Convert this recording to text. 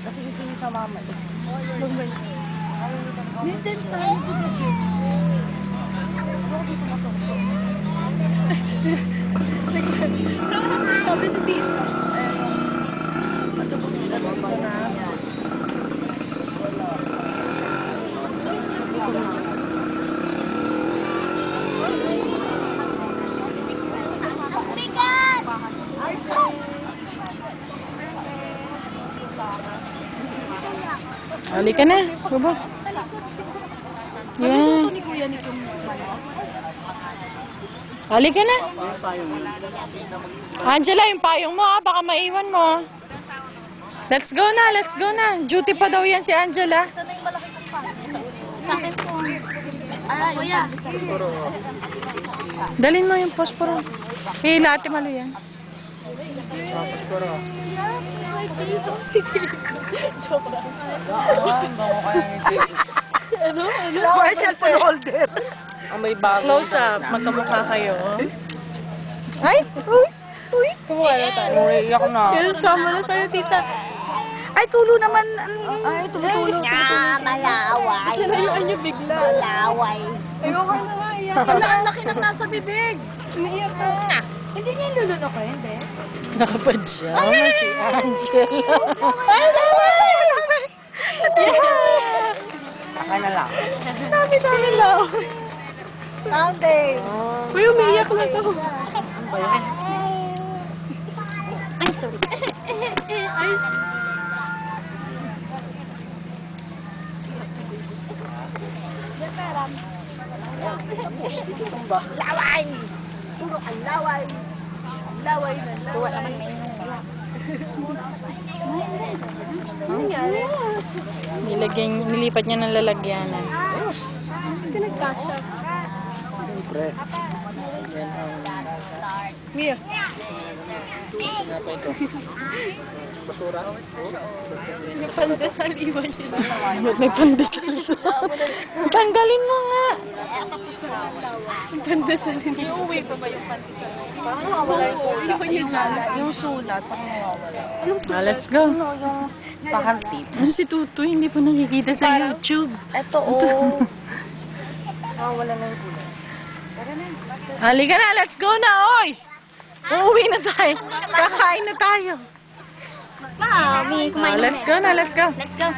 Kasi hindi sa mama. Minsan tayo dito dito. Sabi ni Tita. Matubos nila ba na? Halika na, baba. Yan. Halika na. Angela, yung payong mo baka maiwan mo. Let's go na, let's go na. Duty pa daw yan si Angela. Sa akin po. Kuya. Dalhin mo yung posporo. Ate malo yan. Posporo. Joke lang. Bango kaya ngiti. Ano? Or cellphone holder. Ang may bago. Close up, magkamukha kayo. Ay! Uy! Uy! Kumuha na tayo. Iyak na. Sama na tayo, tita. Ay, tulo naman. Ay, tumutulo. Malaway. Sinayuan niyo bigla. Malaway. Ayoko na nga, iyak. Ang laki ng nasa bibig. Naiyak na. Hindi niya lulunok ko, hindi. Nakapadyama si Angela. Ay, naman! Saka na lang. Dami lang. Someday. Uy, umiiyak na to. Ano ba yun? Ay, sorry. Ay. Dito tumba. Laway! Puro ang laway. Laway na laway. Tuwa naman may Nilipat niya ng lalagyanan. Hindi nagkasya. Siyempre. Yan ang... Mia. Nga pa ito. Basura. May pandesal, iwan siya. May pandesal. Tanggalin mo nga. Pandesal. Iuwi pa ba yung pandesal? Parang mawawala yung sulat. Iwan yung sulat. Yung sulat, parang mawawala. Let's go. Yung pakantip. Ano si Tutoy? Hindi po nakikita sa YouTube. Ito, oh. Mawawala na yung kulay. Halika na, let's go na, oy! Uuwi na tayo. Kakain na tayo. Mami, kumain na. Let's go na, let's go. Let's go.